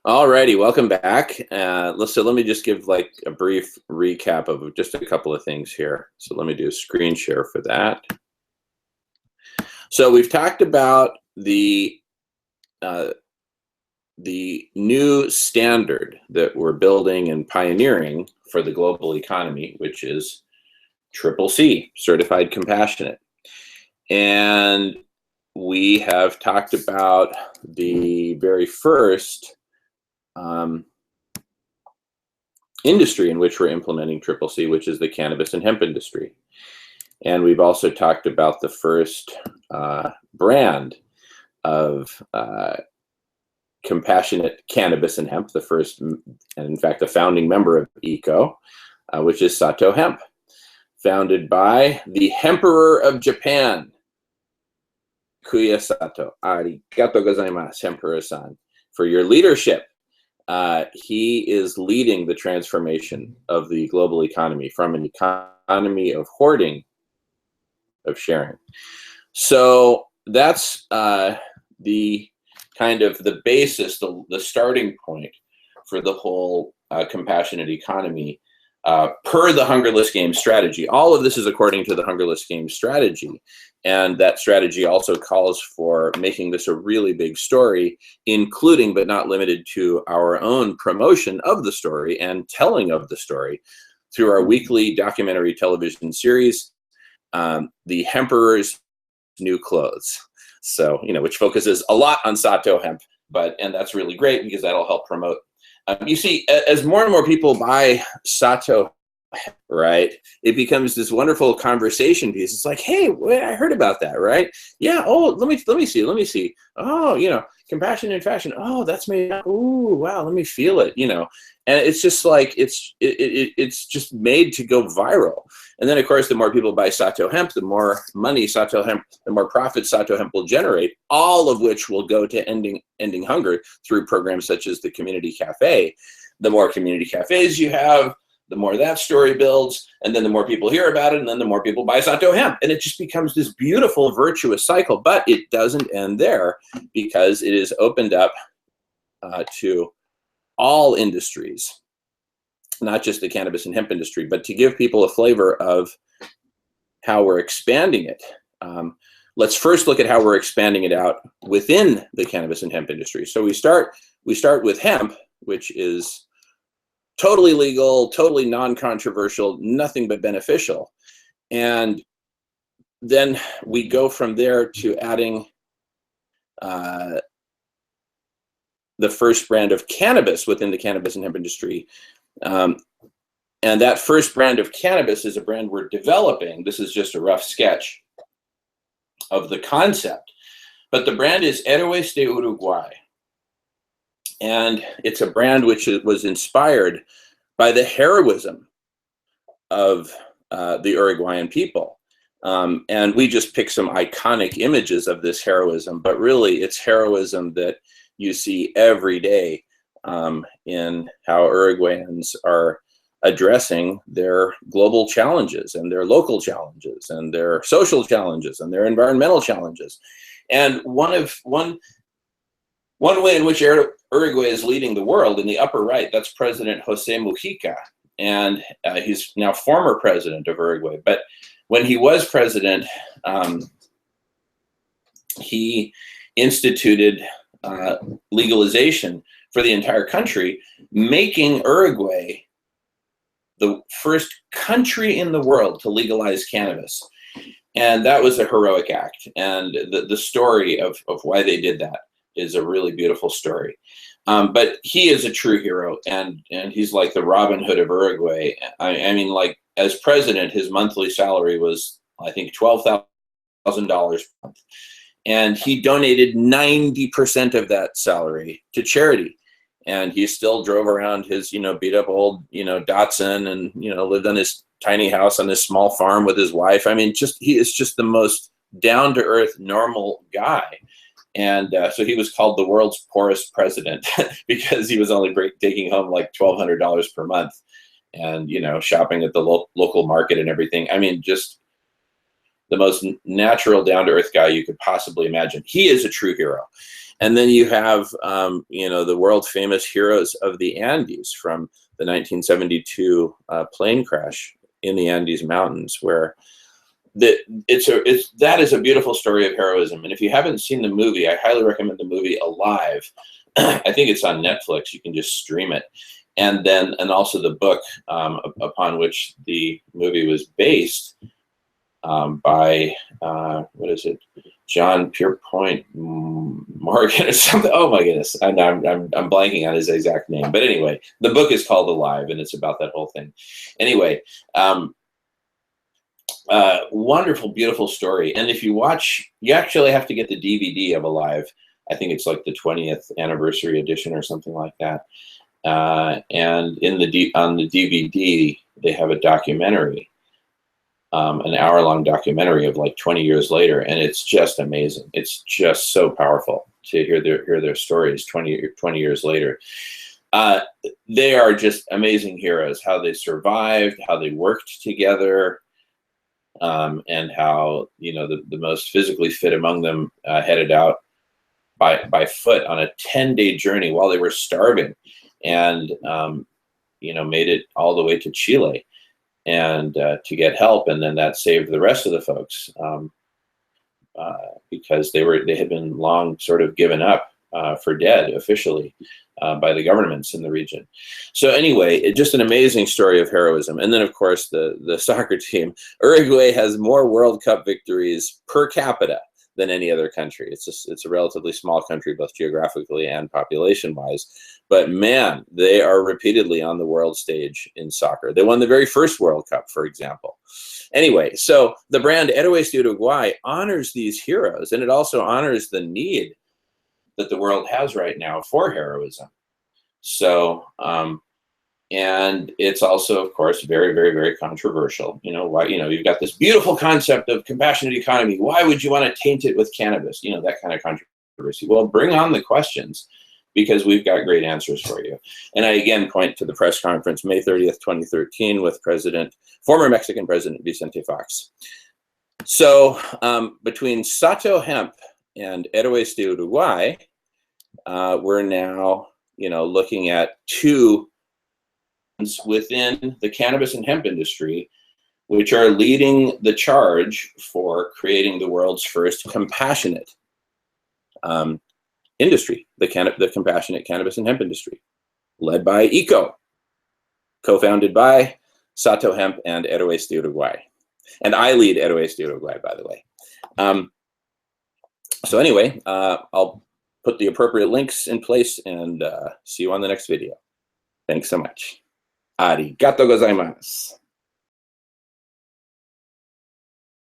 Alrighty, welcome back. Let me just give like a brief recap of just a couple of things here. So let me do a screen share for that. So we've talked about uh, the new standard that we're building and pioneering for the global economy, which is Triple C, Certified Compassionate. And we have talked about the very first industry in which we're implementing Triple C, which is the cannabis and hemp industry. And we've also talked about the first brand of compassionate cannabis and hemp, the first, and in fact, the founding member of ECO, which is Sato Hemp, founded by the Emperor of Japan, Kuya Sato. Arigato gozaimasu, Emperor-san, for your leadership. He is leading the transformation of the global economy from an economy of hoarding, of sharing. So that's the kind of the basis, the starting point for the whole compassionate economy per the Hungerless Games strategy. All of this is according to the Hungerless Games strategy. And that strategy also calls for making this a really big story, including but not limited to our own promotion of the story and telling of the story through our weekly documentary television series, The Emperor's New Clothes. So, which focuses a lot on Sato Hemp, and that's really great because that'll help promote. You see, as more and more people buy Sato, right, it becomes this wonderful conversation piece. It's like, hey, I heard about that, right? Yeah. Oh, let me see. Oh, compassion in fashion. Oh, that's made up. Ooh, wow. Let me feel it. And it's just like it's just made to go viral. And then, of course, the more people buy Sato Hemp, the more money Sato Hemp, the more profit Sato Hemp will generate, all of which will go to ending hunger through programs such as the Community Cafe. The more community cafes you have, the more that story builds, and then the more people hear about it, and then the more people buy Sato Hemp. And it just becomes this beautiful, virtuous cycle. But it doesn't end there, because it is opened up to all industries, not just the cannabis and hemp industry, but to give people a flavor of how we're expanding it. Let's first look at how we're expanding it out within the cannabis and hemp industry. So we start with hemp, which is totally legal, totally non-controversial, nothing but beneficial. And then we go from there to adding the first brand of cannabis within the cannabis and hemp industry. And that first brand of cannabis is a brand we're developing. This is just a rough sketch of the concept. But the brand is Héroes de Uruguay. And it's a brand which was inspired by the heroism of the Uruguayan people. And we just pick some iconic images of this heroism, but really it's heroism that you see every day in how Uruguayans are addressing their global challenges and their local challenges and their social challenges and their environmental challenges. And one way in which Uruguay is leading the world, in the upper right, that's President Jose Mujica. And he's now former president of Uruguay. But when he was president, he instituted legalization for the entire country, making Uruguay the first country in the world to legalize cannabis. And that was a heroic act. And the story of why they did that is a really beautiful story. But he is a true hero, and he's like the Robin Hood of Uruguay. I mean, like, as president, his monthly salary was, I think, $12,000 a month. And he donated 90% of that salary to charity. And he still drove around his, beat up old, Datsun, and, lived on his tiny house on this small farm with his wife. I mean, he is just the most down-to-earth, normal guy. And so he was called the world's poorest president because he was only taking home like $1,200 per month, and, shopping at the local market and everything. I mean, just the most natural, down-to-earth guy you could possibly imagine. He is a true hero. And then you have, you know, the world famous heroes of the Andes from the 1972 plane crash in the Andes Mountains, where that is a beautiful story of heroism. And if you haven't seen the movie, I highly recommend the movie Alive. I think it's on Netflix. You can just stream it. And also the book upon which the movie was based by what is it, John Pierpont Morgan or something. Oh my goodness, I'm blanking on his exact name. But anyway, the book is called Alive, and it's about that whole thing. Anyway, wonderful, beautiful story. And if you watch, you actually have to get the DVD of Alive. I think it's like the 20th anniversary edition or something like that. And on the DVD, they have a documentary, an hour-long documentary of like 20 years later, and it's just amazing. It's just so powerful to hear their stories 20 years later. They are just amazing heroes. How they survived, how they worked together, and how, you know, the most physically fit among them headed out by foot on a 10-day journey while they were starving, and you know, made it all the way to Chile and to get help, and then that saved the rest of the folks because they had been long sort of given up for dead officially by the governments in the region. So anyway, just an amazing story of heroism. And then of course the soccer team. Uruguay has more World Cup victories per capita than any other country. It's a relatively small country, both geographically and population-wise. But man, they are repeatedly on the world stage in soccer. They won the very first World Cup, for example. Anyway, so the brand Héroes de Uruguay honors these heroes, and it also honors the need that the world has right now for heroism. So, and it's also, of course, very, very, very controversial. You know, why, you know, you've got this beautiful concept of compassionate economy. Why would you want to taint it with cannabis? You know, that kind of controversy. Well, bring on the questions, because we've got great answers for you. And I again point to the press conference, May 30th, 2013, with former Mexican President Vicente Fox. So between Sato Hemp and Héroes de Uruguay, we're now, you know, looking at two within the cannabis and hemp industry, which are leading the charge for creating the world's first compassionate industry, the compassionate cannabis and hemp industry, led by ECO, co-founded by Sato Hemp and Héroes de Uruguay. And I lead Héroes de Uruguay, by the way. So anyway, I'll put the appropriate links in place and see you on the next video. Thanks so much. Arigatou gozaimasu.